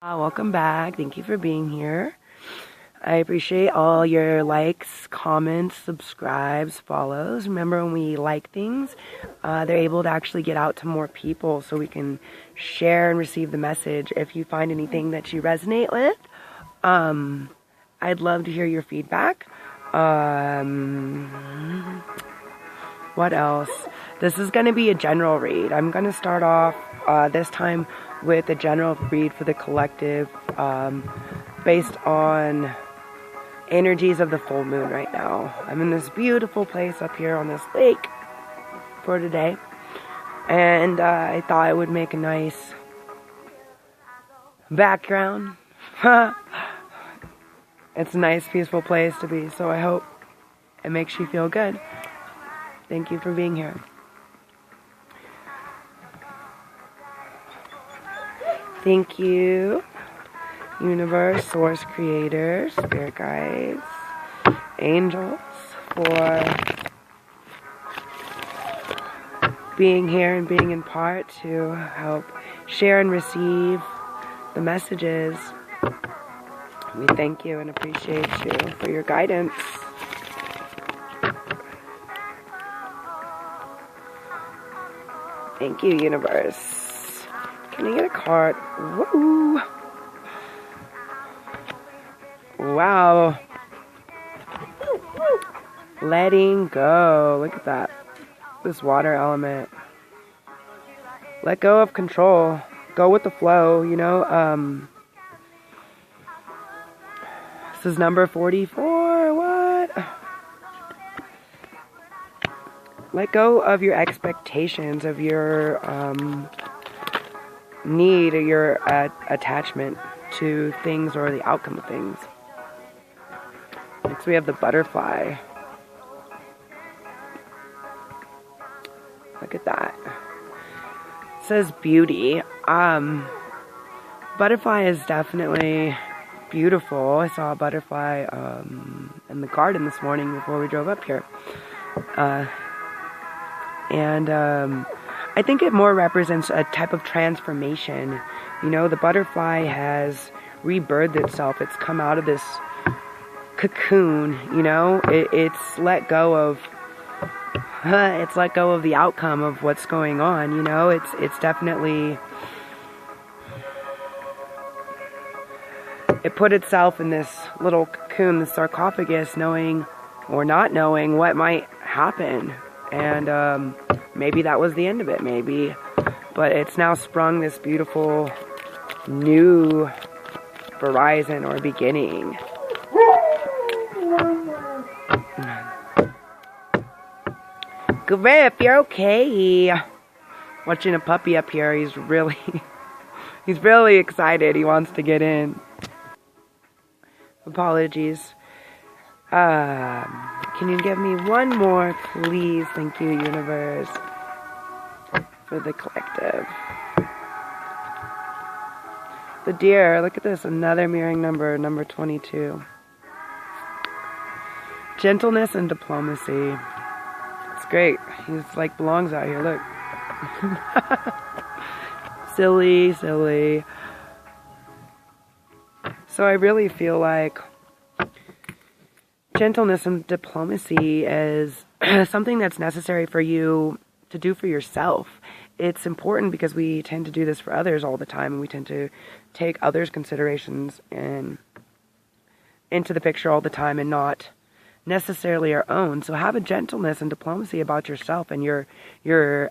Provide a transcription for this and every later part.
Welcome back. Thank you for being here. I appreciate all your likes, comments, subscribes, follows. Remember, when we like things, they're able to actually get out to more people so we can share and receive the message. If you find anything that you resonate with, I'd love to hear your feedback. What else? This is going to be a general read. I'm going to start off this time with a general read for the collective based on energies of the full moon right now. I'm in this beautiful place up here on this lake for today, and I thought it would make a nice background. It's a nice, peaceful place to be, so I hope it makes you feel good. Thank you for being here. Thank you, universe, source, creator, spirit guides, angels, for being here and being in part to help share and receive the messages. We thank you and appreciate you for your guidance. Thank you, universe. Can I get a card? Woo! Wow. Letting go. Look at that. This water element. Let go of control. Go with the flow, you know. This is number 44. What? Let go of your expectations, of your need or your attachment to things or the outcome of things. Next we have the butterfly. Look at that. It says beauty. Butterfly is definitely beautiful. I saw a butterfly in the garden this morning before we drove up here. I think it more represents a type of transformation. You know, the butterfly has rebirthed itself. It's come out of this cocoon, you know. It's let go of the outcome of what's going on, you know. It's definitely, it put itself in this little cocoon, this sarcophagus, knowing or not knowing what might happen. And maybe that was the end of it, maybe. But it's now sprung this beautiful new horizon or beginning. Griff, you're okay. Watching a puppy up here. He's really excited. He wants to get in. Apologies. Can you give me one more, please? Thank you, universe, for the collective. The deer, look at this, another mirroring number, number 22. Gentleness and diplomacy. It's great. He's like belongs out here, look. Silly. So I really feel like gentleness and diplomacy is something that's necessary for you to do for yourself. It's important because we tend to do this for others all the time, and we tend to take others' considerations into the picture all the time and not necessarily our own. So have a gentleness and diplomacy about yourself and your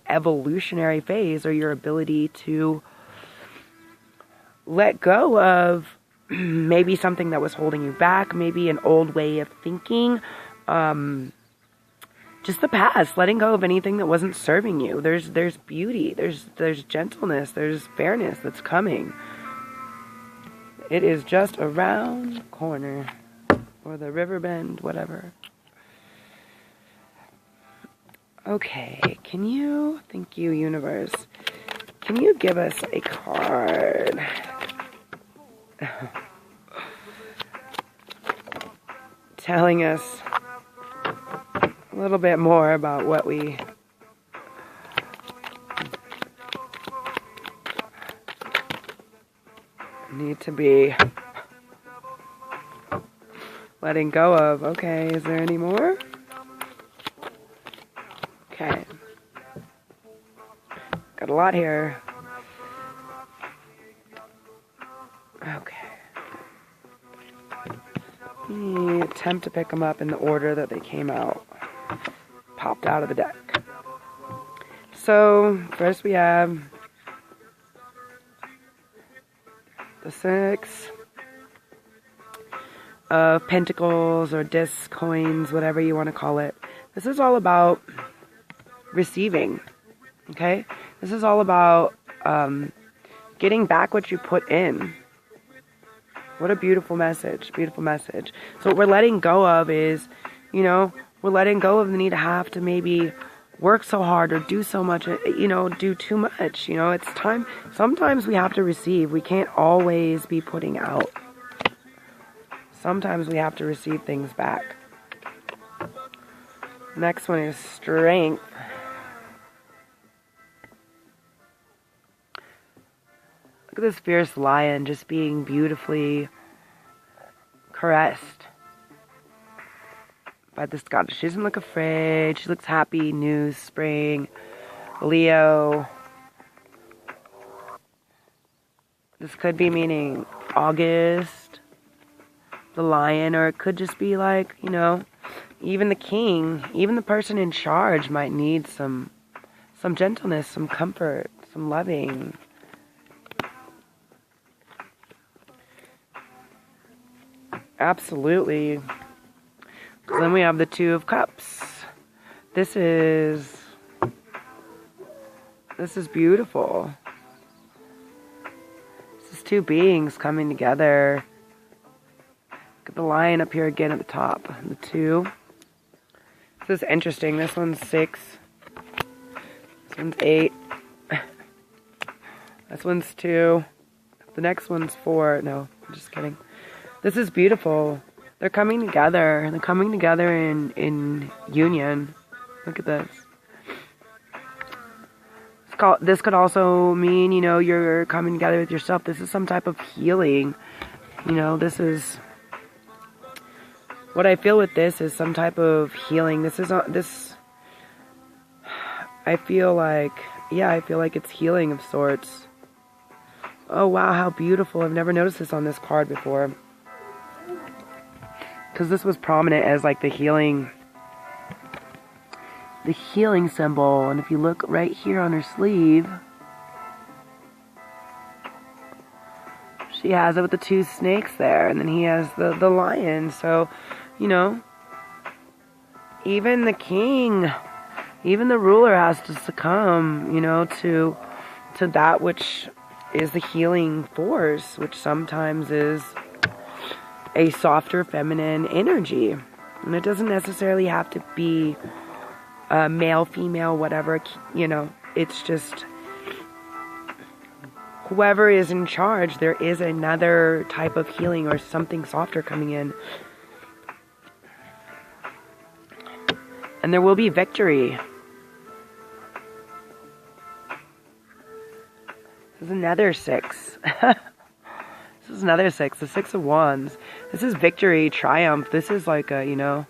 evolutionary phase, or your ability to let go of maybe something that was holding you back, maybe an old way of thinking, just the past, letting go of anything that wasn't serving you. There's beauty, there's gentleness, there's fairness that's coming. It is just around the corner, or the river bend, whatever. Okay, thank you, universe, can you give us a card? Telling us a little bit more about what we need to be letting go of. Okay, is there any more? Okay. Got a lot here. Okay. Attempt to pick them up in the order that they came out. Popped out of the deck. So, first we have the 6 of Pentacles or disc coins, whatever you want to call it. This is all about receiving, okay? This is all about getting back what you put in. What a beautiful message, beautiful message. So what we're letting go of is, you know, we're letting go of the need to have to maybe work so hard or do so much, you know, do too much. You know, it's time. Sometimes we have to receive. We can't always be putting out. Sometimes we have to receive things back. Next one is strength. Look at this fierce lion just being beautifully caressed by this goddess. She doesn't look afraid. She looks happy. New spring. Leo. This could be meaning August. The lion. Or it could just be like, you know, even the king, even the person in charge might need some gentleness, some comfort, some loving. Absolutely. Then we have the 2 of Cups. This is beautiful. This is 2 beings coming together. Look at the lion up here again at the top. The 2. This is interesting. This one's 6. This one's 8. This one's 2. The next one's 4. No, I'm just kidding. This is beautiful. They're coming together. They're coming together in union. Look at this. This could also mean, you know, you're coming together with yourself. This is some type of healing. You know, this is... What I feel with this is some type of healing. This is... I feel like... Yeah, I feel like it's healing of sorts. Oh, wow, how beautiful. I've never noticed this on this card before. Because this was prominent as like the healing symbol. And if you look right here on her sleeve, she has it with the 2 snakes there. And then he has the lion. So, you know, even the king, even the ruler has to succumb, you know, to that which is the healing force, which sometimes is a softer feminine energy. And it doesn't necessarily have to be male, female, whatever, you know. It's just whoever is in charge, there is another type of healing or something softer coming in. And there will be victory. This is another 6. This is another 6, the 6 of Wands. This is victory, triumph. This is like a, you know,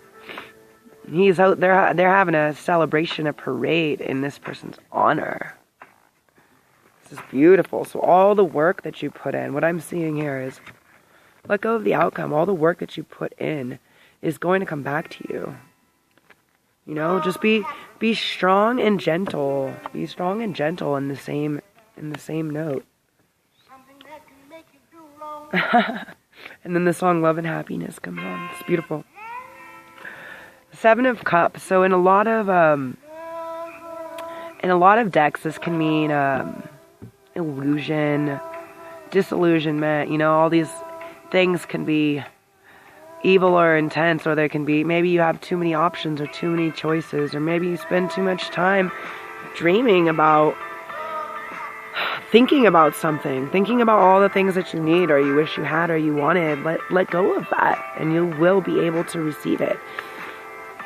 he's out there. They're having a celebration, a parade in this person's honor. This is beautiful. So all the work that you put in, what I'm seeing here is let go of the outcome. All the work that you put in is going to come back to you. You know, just be strong and gentle. Be strong and gentle in the same note. And then the song Love and Happiness comes on. It's beautiful. 7 of Cups. So in a lot of decks, this can mean illusion, disillusionment. You know, all these things can be evil or intense, or there can be, maybe you have too many options or too many choices, or maybe you spend too much time dreaming about, thinking about something, thinking about all the things that you need or you wish you had or you wanted. Let go of that, and you will be able to receive it.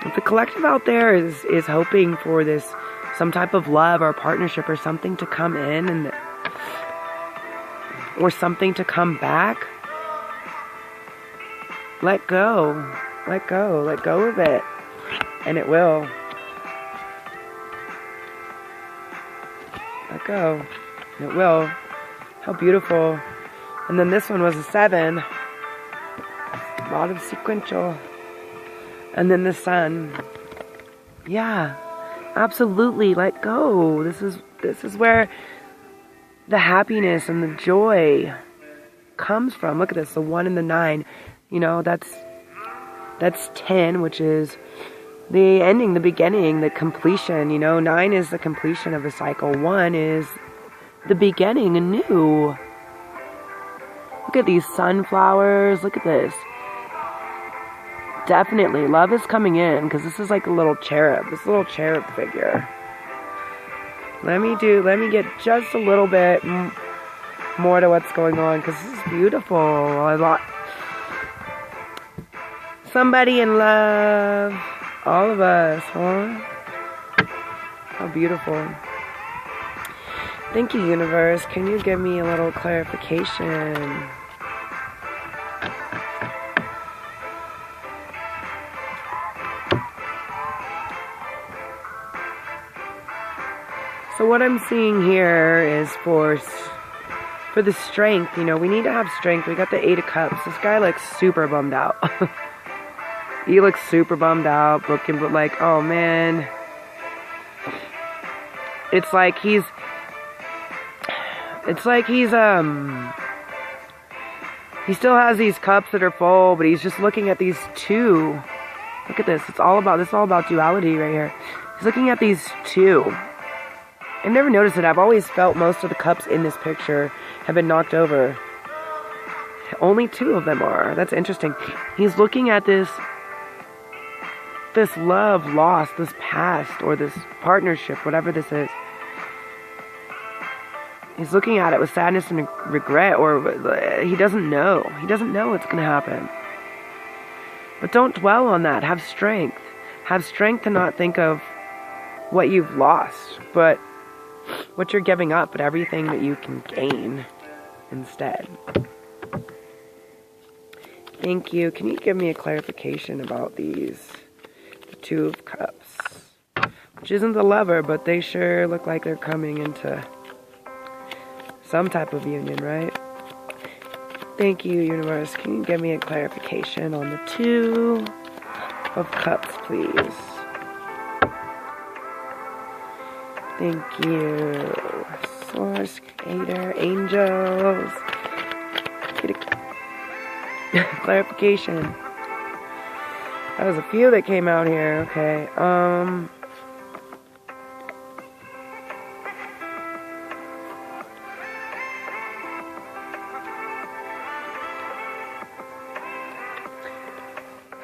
If the collective out there is hoping for this, some type of love or partnership or something to come in, and or something to come back, let go. Let go. Let go of it. And it will. Let go. It will. How beautiful. And then this one was a 7. A lot of sequential. And then the Sun. Yeah. Absolutely. Let go. This is where the happiness and the joy comes from. Look at this. The 1 and the 9. You know, that's 10, which is the ending, the beginning, the completion. You know, 9 is the completion of a cycle. 1 is the beginning, anew. Look at these sunflowers. Look at this. Definitely, love is coming in, because this is like a little cherub. This little cherub figure. Let me get just a little bit more to what's going on, because this is beautiful. Somebody in love. All of us, huh? How beautiful. Thank you, universe. Can you give me a little clarification? So what I'm seeing here is for the strength. You know, we need to have strength. We got the 8 of Cups. This guy looks super bummed out. He looks super bummed out, looking like, oh man. It's like he's he still has these cups that are full, but he's just looking at these 2. Look at this. This is all about duality right here. He's looking at these 2. I've never noticed it. I've always felt most of the cups in this picture have been knocked over. Only 2 of them are. That's interesting. He's looking at this love lost, this past, or this partnership, whatever this is. He's looking at it with sadness and regret, or he doesn't know. He doesn't know what's going to happen. But don't dwell on that. Have strength. Have strength to not think of what you've lost, but what you're giving up, but everything that you can gain instead. Thank you. Can you give me a clarification about these? The 2 of Cups. Which isn't the Lover, but they sure look like they're coming into some type of union, right? Thank you, universe. Can you give me a clarification on the 2 of Cups, please? Thank you. Source, Creator, Angels. Get a clarification. That was a few that came out here. Okay.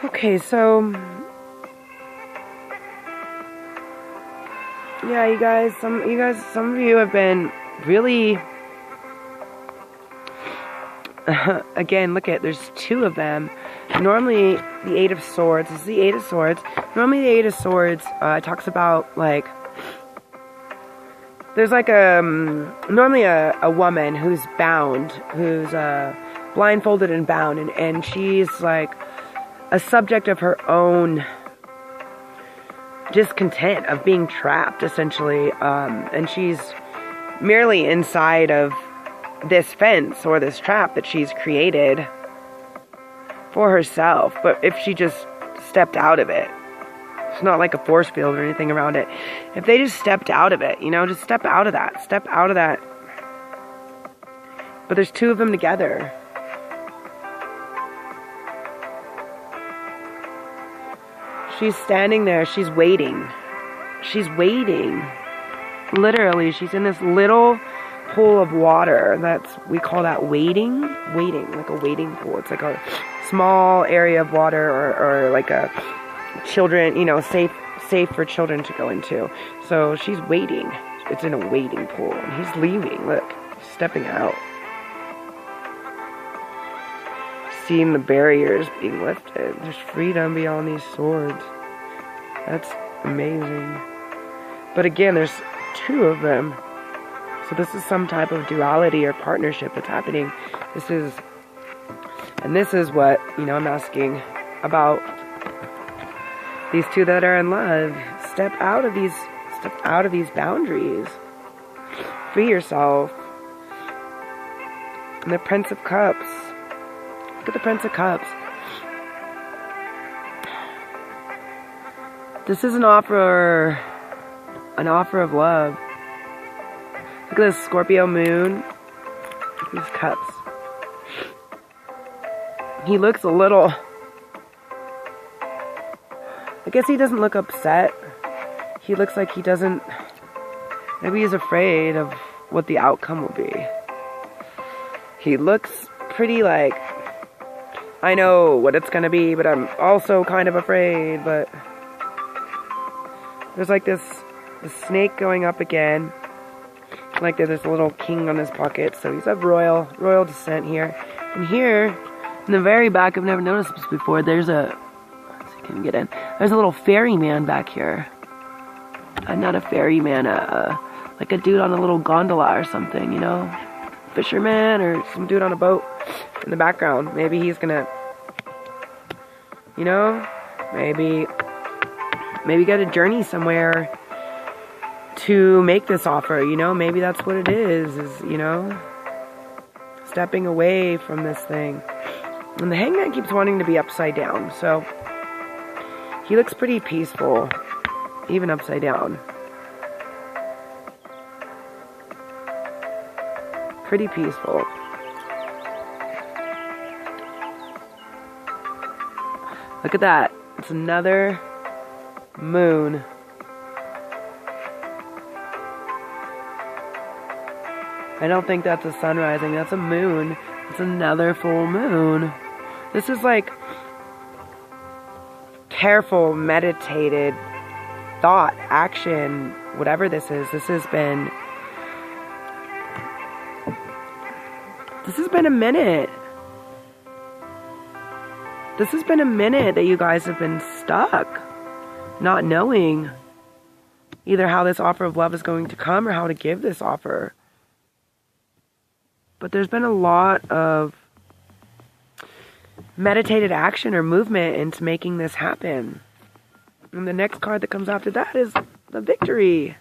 Okay, so yeah, you guys, some of you have been really again, look at, there's 2 of them. Normally the 8 of Swords, this is the 8 of Swords. Normally the 8 of Swords talks about, like, there's like normally a woman who's bound, who's blindfolded and bound, and she's like a subject of her own discontent, of being trapped, essentially, and she's merely inside of this fence or this trap that she's created for herself. But if she just stepped out of it, it's not like a force field or anything around it. If they just stepped out of it, you know, just step out of that. Step out of that. But there's 2 of them together. She's standing there. She's waiting. She's waiting. Literally, she's in this little pool of water. We call that waiting. Waiting, like a waiting pool. It's like a small area of water, or like a children, you know, safe for children to go into. So she's waiting. It's in a waiting pool, and he's leaving. Look, he's stepping out. Seeing the barriers being lifted. There's freedom beyond these swords. That's amazing. But again, there's 2 of them. So this is some type of duality or partnership that's happening. This is what, you know, I'm asking about these two that are in love. Step out of these boundaries. Free yourself. And the Prince of Cups. Look at the Prince of Cups. This is an offer of love. Look at this Scorpio moon. These cups. He looks a little... I guess he doesn't look upset. He looks like he doesn't... Maybe he's afraid of what the outcome will be. He looks pretty like... I know what it's gonna be, but I'm also kind of afraid, but... There's like this snake going up again. Like there's a little king on his pocket, so he's of royal descent here. And here, in the very back, I've never noticed this before, there's a... Let's see if I can get in. There's a little ferryman back here. Not a ferryman, like a dude on a little gondola or something, you know? Fisherman or some dude on a boat in the background. Maybe he's gonna... You know? Maybe get a journey somewhere to make this offer, you know? Maybe that's what it is, you know? Stepping away from this thing. And the Hangman keeps wanting to be upside down, so he looks pretty peaceful, even upside down. Pretty peaceful. Look at that. It's another moon. I don't think that's a sun rising. That's a moon. It's another full moon. This is like careful, meditated thought, action, whatever this is. This has been a minute. This has been a minute that you guys have been stuck, not knowing either how this offer of love is going to come or how to give this offer. But there's been a lot of meditated action or movement into making this happen. And the next card that comes after that is the Victory.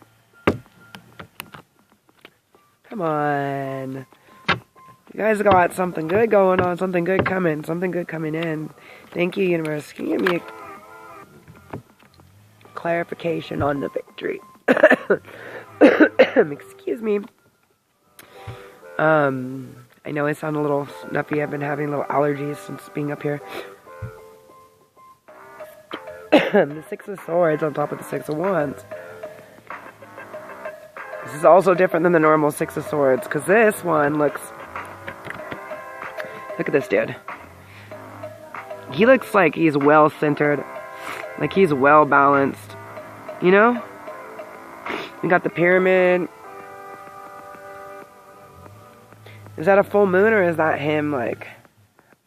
Come on. You guys got something good going on, something good coming in. Thank you, universe. Can you give me a clarification on the Victory? Excuse me. I know I sound a little snuffy. I've been having little allergies since being up here. The Six of Swords on top of the Six of Wands. This is also different than the normal Six of Swords, because this one looks... Look at this dude. He looks like he's well-centered. Like he's well-balanced. You know? We got the pyramid. Is that a full moon, or is that him, like,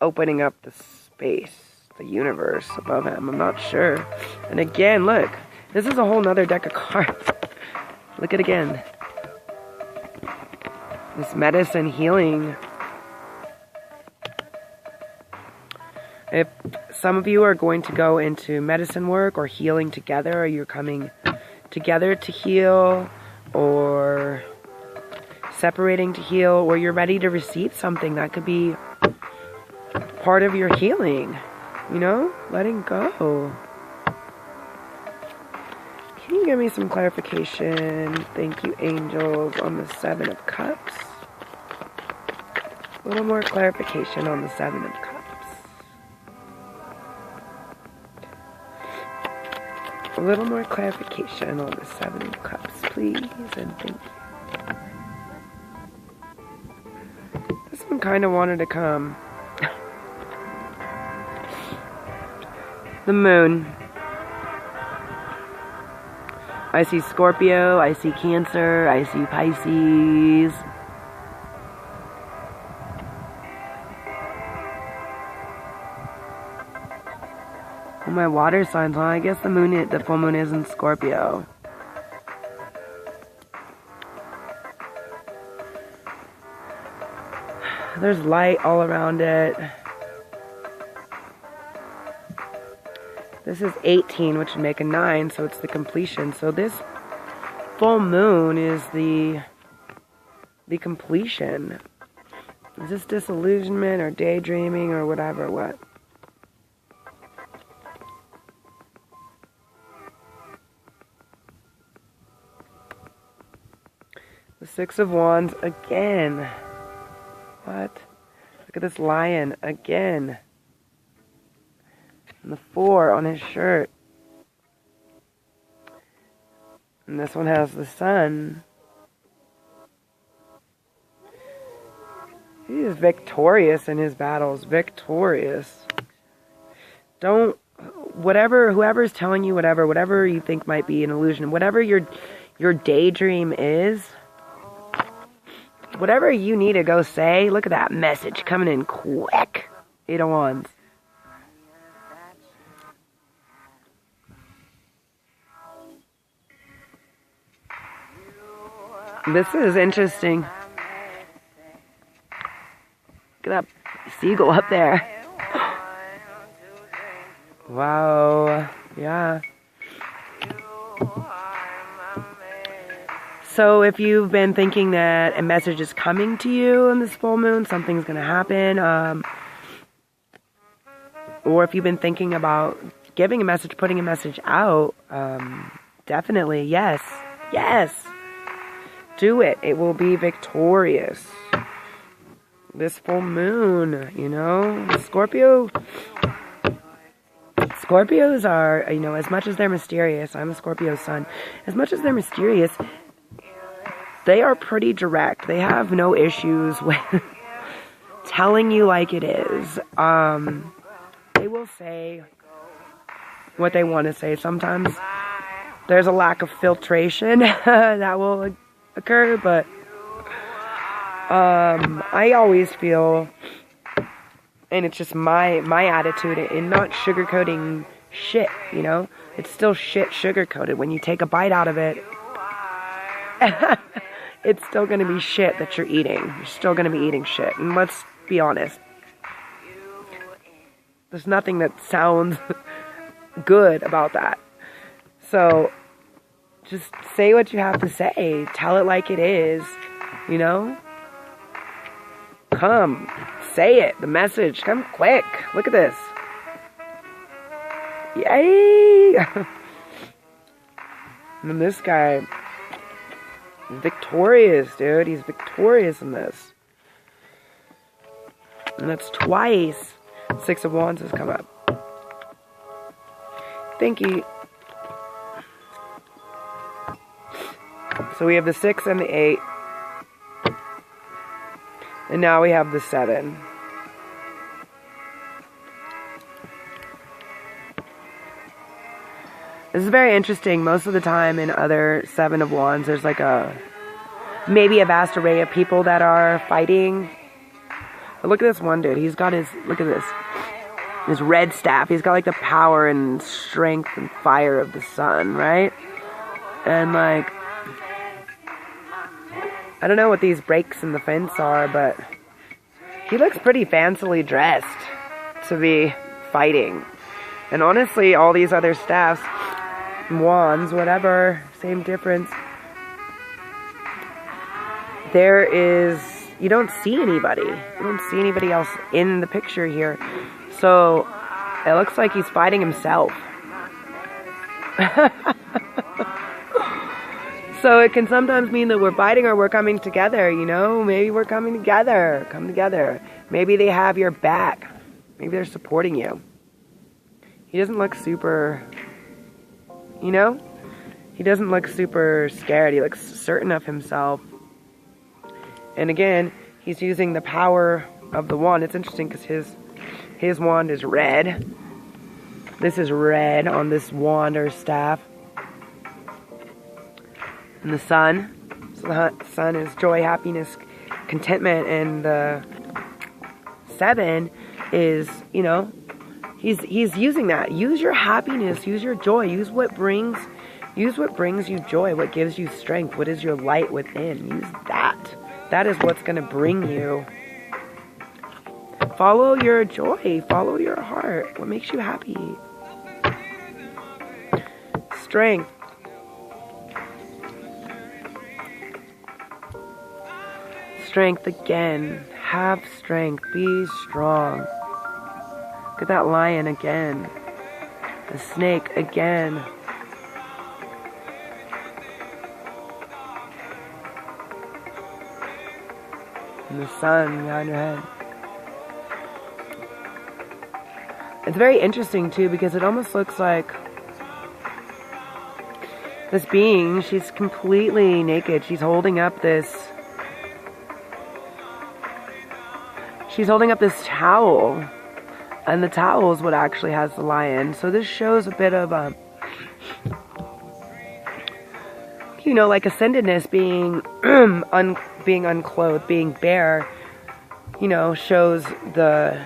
opening up the space, the universe above him? I'm not sure. And again, look. This is a whole nother deck of cards. Look at it again. This medicine, healing. If some of you are going to go into medicine work or healing together, or you're coming together to heal, or separating to heal, or you're ready to receive something that could be part of your healing, you know, letting go. Can you give me some clarification? Thank you, angels, on the Seven of Cups. A little more clarification on the Seven of Cups. A little more clarification on the Seven of Cups, please, and thank you. This one kind of wanted to come. The moon. I see Scorpio, I see Cancer, I see Pisces. Oh, my water signs, huh? I guess the full moon is in Scorpio. There's light all around it. This is 18, which would make a 9, so it's the completion. So this full moon is the completion. Is this disillusionment or daydreaming or whatever? What? The Six of Wands again. What? Look at this lion again. And the 4 on his shirt. And this one has the sun. He is victorious in his battles. Victorious. Don't, whoever's telling you whatever you think might be an illusion, whatever your daydream is, whatever you need to go say, look at that message coming in quick. 8 of Wands. This is interesting. Look at that seagull up there. Wow. Yeah. So if you've been thinking that a message is coming to you in this full moon, something's going to happen, or if you've been thinking about giving a message, putting a message out, definitely, yes. Yes. Do it. It will be victorious. This full moon, you know, Scorpios are, you know, as much as they're mysterious, I'm a Scorpio sun, as much as they're mysterious, they are pretty direct. They have no issues with telling you like it is. They will say what they want to say. Sometimes there's a lack of filtration that will occur, but I always feel, and it's just my attitude in not sugarcoating shit, you know? It's still shit sugarcoated. When you take a bite out of it, it's still going to be shit that you're eating. You're still going to be eating shit. And let's be honest. There's nothing that sounds good about that. So, just say what you have to say. Tell it like it is, you know? Come. Say it. The message. Come quick. Look at this. Yay! And then this guy, victorious, dude. He's victorious in this. And that's twice. 6 of Wands has come up. Thank you. So we have the 6 and the 8. And now we have the 7. This is very interesting. Most of the time in other 7 of Wands, there's like maybe a vast array of people that are fighting. But look at this one dude. He's got look at this. His red staff. He's got like the power and strength and fire of the sun, right? And like, I don't know what these breaks in the fence are, but he looks pretty fancily dressed to be fighting. And honestly, all these other staffs, wands, whatever, same difference. You don't see anybody. You don't see anybody else in the picture here. So, it looks like he's fighting himself. So it can sometimes mean that we're fighting or we're coming together, you know? Maybe we're coming together. Come together. Maybe they have your back. Maybe they're supporting you. He doesn't look super, you know? He doesn't look super scared. He looks certain of himself. And again, he's using the power of the wand. It's interesting because his wand is red. This is red on this wand or staff. And the sun. So the sun is joy, happiness, contentment. And the 7 is, you know, he's using that. Use your happiness. Use your joy. Use what brings you joy. What gives you strength. What is your light within. Use that. That is what's going to bring you Follow your joy. Follow your heart. What makes you happy? Strength. Strength again. Have strength. Be strong. Look at that lion again. The snake again. And the sun behind your head. It's very interesting too, because it almost looks like this being, she's completely naked. She's holding up this towel. And the towel is what actually has the lion. So this shows a bit of, you know, like ascendedness, being being unclothed, being bare, you know, shows the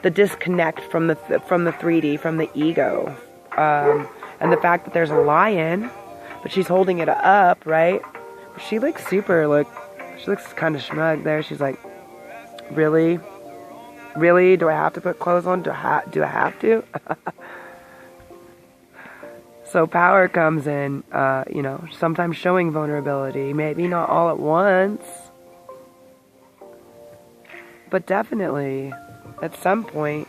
disconnect from the 3D, from the ego, and the fact that there's a lion, but she's holding it up, right? She looks super, she looks kind of smug there. She's like, really? Really? Do I have to put clothes on? Do I have to? So power comes in, you know, sometimes showing vulnerability. Maybe not all at once. But definitely, at some point.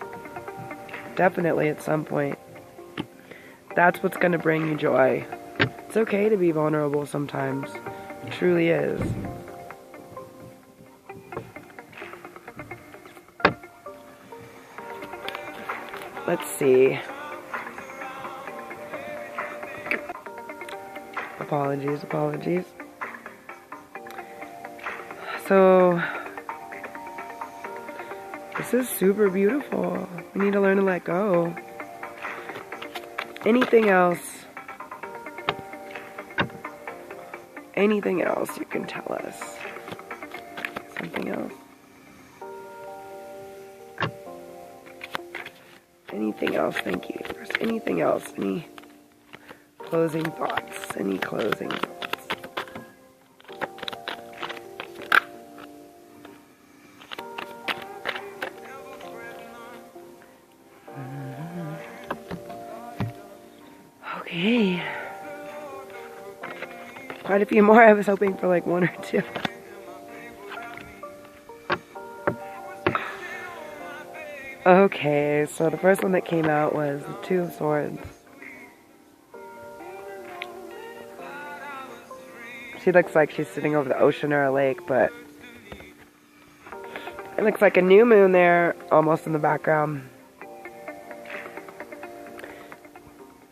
Definitely at some point. That's what's going to bring you joy. It's okay to be vulnerable sometimes. It truly is. Let's see. Apologies. So, this is super beautiful. We need to learn to let go. Anything else you can tell us? Something else? Anything else? Thank you. Anything else? Any closing thoughts? Any closing thoughts? Okay. Quite a few more. I was hoping for like one or two. Okay, so the first one that came out was the Two of Swords. She looks like she's sitting over the ocean or a lake, but it looks like a new moon there, almost in the background.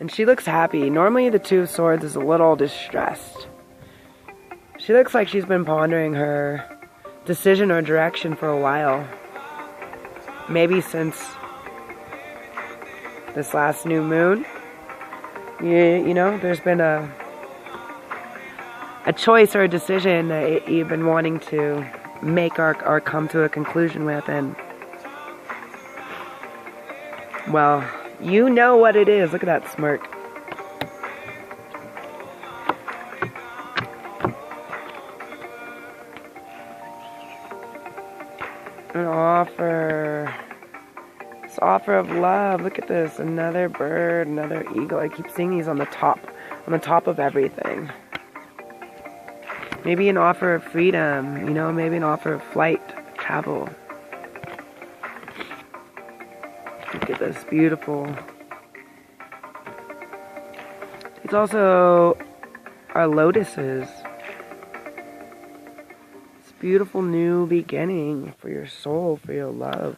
And she looks happy. Normally the Two of Swords is a little distressed. She looks like she's been pondering her decision or direction for a while. Maybe since this last new moon. You know, there's been a choice or a decision that you've been wanting to make or come to a conclusion with, and well, you know what it is. Look at that smirk. An offer. This offer of love. Look at this. Another bird, another eagle. I keep seeing these on the top of everything. Maybe an offer of freedom, you know, maybe an offer of flight, travel. Look at this, beautiful. These also are lotuses. It's a beautiful new beginning for your soul, for your love.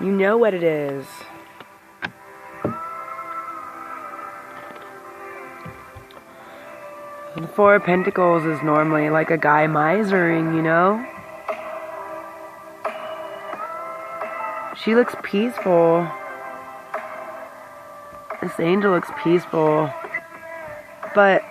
You know what it is. The Four of Pentacles is normally like a guy misering, you know? She looks peaceful. This angel looks peaceful. But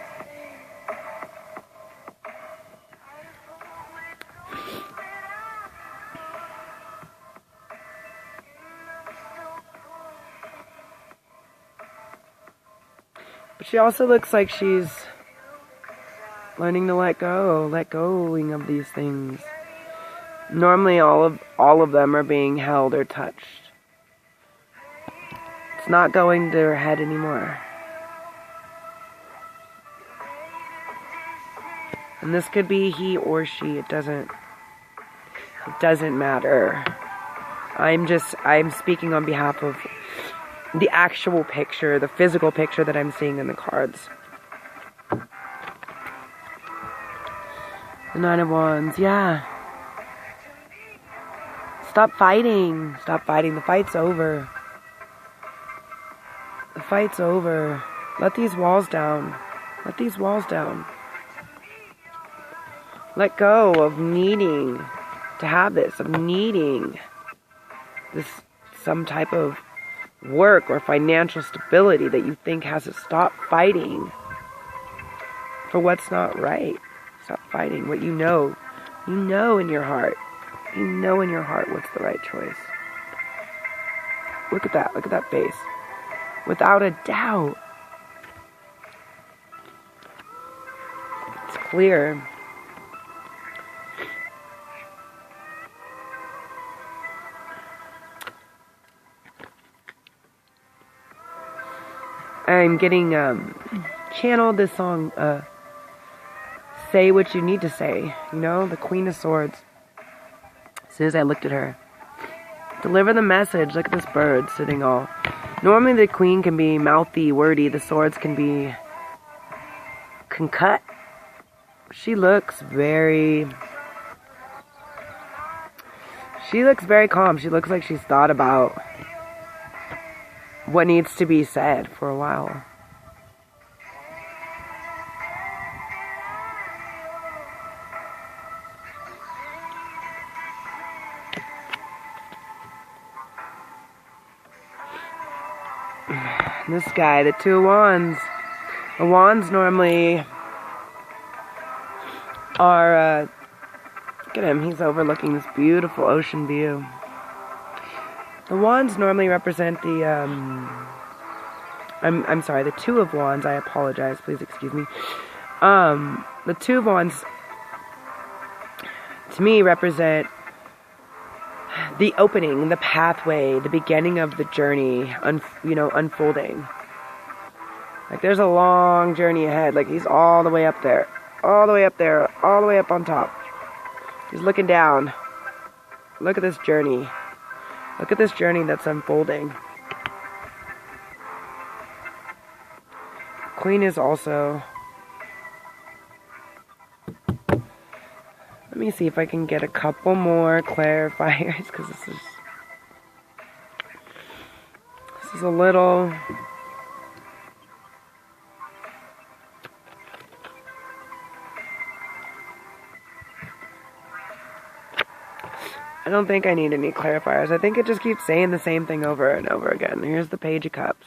she also looks like she's Learning to let going of these things. Normally all of them are being held or touched. It's not going to their head anymore. And this could be he or she. It doesn't matter. I'm speaking on behalf of the actual picture, the physical picture that I'm seeing in the cards. The Nine of Wands, yeah. Stop fighting. Stop fighting. The fight's over. The fight's over. Let these walls down. Let these walls down. Let go of needing to have this, of needing this, some type of work or financial stability that you think has to stop fighting for what's not right. Stop fighting what you know. You know in your heart. You know in your heart what's the right choice. Look at that. Look at that face. Without a doubt. It's clear. I'm getting channeled this song, Say What You Need to Say, you know, the Queen of Swords. As soon as I looked at her. Deliver the message. Look at this bird sitting all. Normally the Queen can be mouthy, wordy. The swords can cut. She looks very calm. She looks like she's thought about what needs to be said for a while. This guy, the Two of Wands. The Wands normally are, look at him, he's overlooking this beautiful ocean view. The Wands normally represent the, I'm sorry, the Two of Wands, I apologize, please excuse me. The Two of Wands, to me, represent the opening, the pathway, the beginning of the journey, unfolding. Like, there's a long journey ahead. Like, he's all the way up there. All the way up there. All the way up on top. He's looking down. Look at this journey. Look at this journey that's unfolding. Queen is also... Let me see if I can get a couple more clarifiers, because this is a little... I don't think I need any clarifiers. I think it just keeps saying the same thing over and over again. Here's the Page of Cups.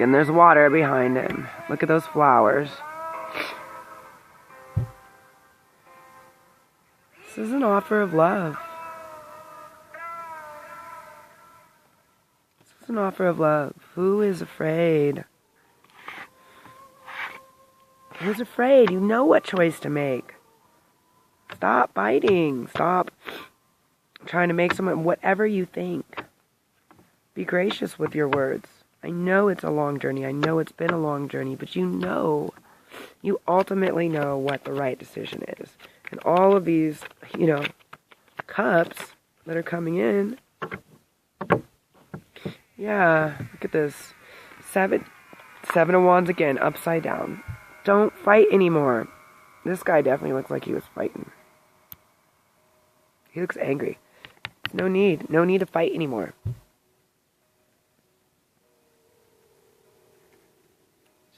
And there's water behind him. Look at those flowers. This is an offer of love. This is an offer of love. Who is afraid? Who's afraid? You know what choice to make. Stop fighting. Stop trying to make someone whatever you think. Be gracious with your words. I know it's a long journey. I know it's been a long journey, but you ultimately know what the right decision is. And all of these, cups that are coming in. Yeah, look at this. Seven of Wands again, upside down. Don't fight anymore. This guy definitely looks like he was fighting. He looks angry. No need to fight anymore.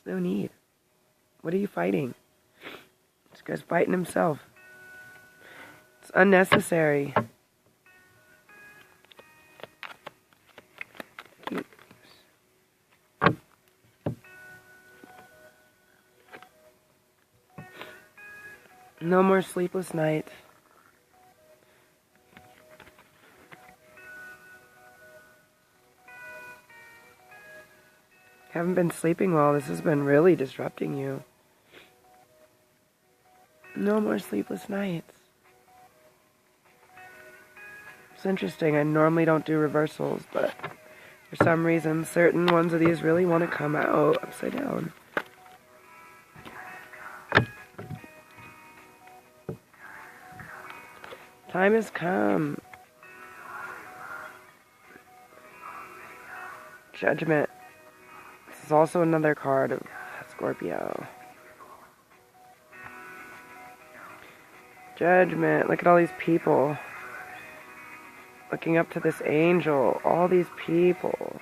No need. What are you fighting? This guy's fighting himself. It's unnecessary. No more sleepless nights. haven't been sleeping well. This has been really disrupting you. No more sleepless nights. It's interesting. I normally don't do reversals, but for some reason, certain ones of these really want to come out upside down. Time has come. Judgment. This is also another card of Scorpio. Judgment. Look at all these people. Looking up to this angel. All these people.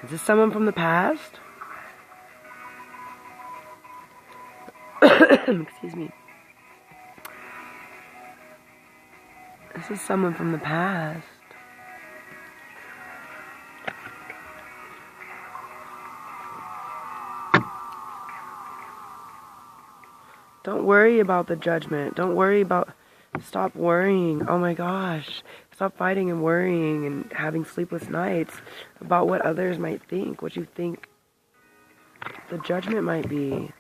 Is this someone from the past? Excuse me. This is someone from the past. Don't worry about the judgment. Don't worry about... Stop worrying. Oh my gosh. Stop fighting and worrying and having sleepless nights about what others might think, what you think the judgment might be.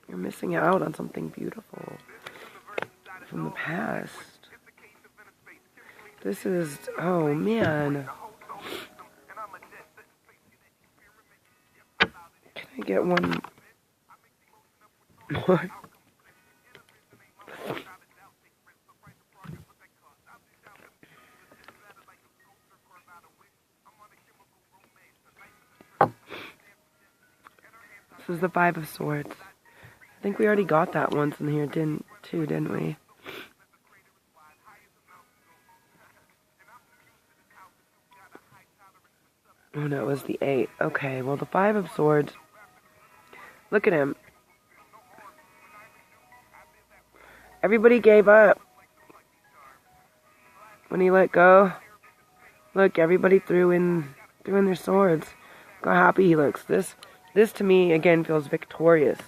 You're missing out on something beautiful from the past. This is... Oh man. Can I get one more? This is the Five of Swords. I think we already got that once in here, didn't we? Oh no, it was the 8. Okay, well the Five of Swords. Look at him. Everybody gave up when he let go. Look, everybody threw in their swords. Look how happy he looks. This to me again feels victorious.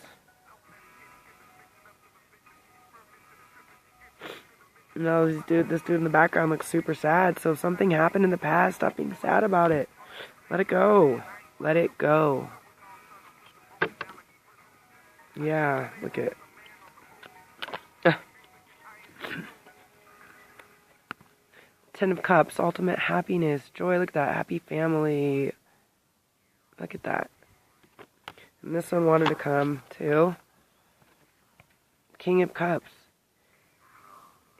No, this dude in the background looks super sad. So if something happened in the past, stop being sad about it. Let it go. Let it go. Yeah, look at it. Ten of Cups, ultimate happiness, joy. Look at that, happy family. Look at that. And this one wanted to come too. King of Cups.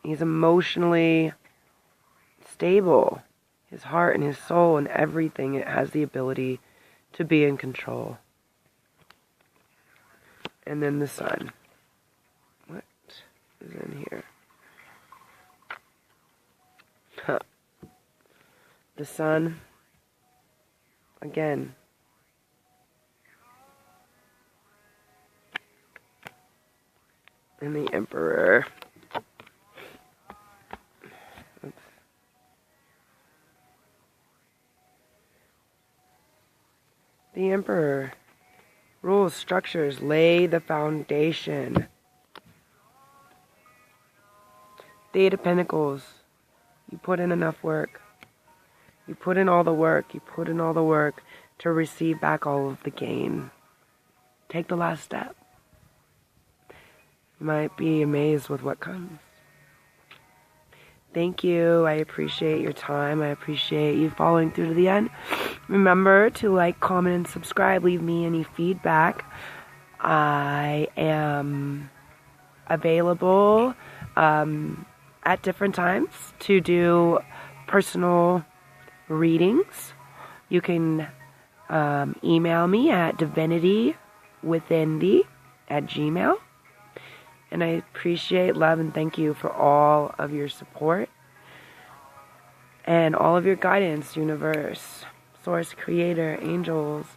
He's emotionally stable. His heart and his soul and everything, it has the ability to be in control. And then the Sun. What is in here? Huh. The Sun. Again. And the Emperor. Oops. The Emperor. Rules, structures, lay the foundation. The 8 of Pentacles. You put in enough work. You put in all the work. You put in all the work to receive back all of the gain. Take the last step. You might be amazed with what comes. Thank you. I appreciate your time. I appreciate you following through to the end. Remember to like, comment, and subscribe. Leave me any feedback. I am available at different times to do personal readings. You can email me at divinitywithinthee@gmail.com. And I appreciate, love, and thank you for all of your support and all of your guidance, universe, source, creator, angels.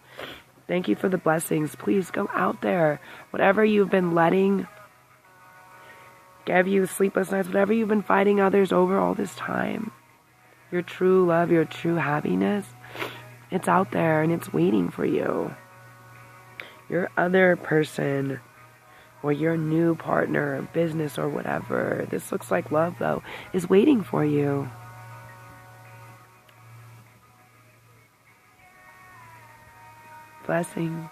Thank you for the blessings. Please go out there. Whatever you've been letting give you sleepless nights, whatever you've been fighting others over all this time, your true love, your true happiness, it's out there and it's waiting for you. Your other person, or your new partner, or business, or whatever, this looks like love though, is waiting for you. Blessings.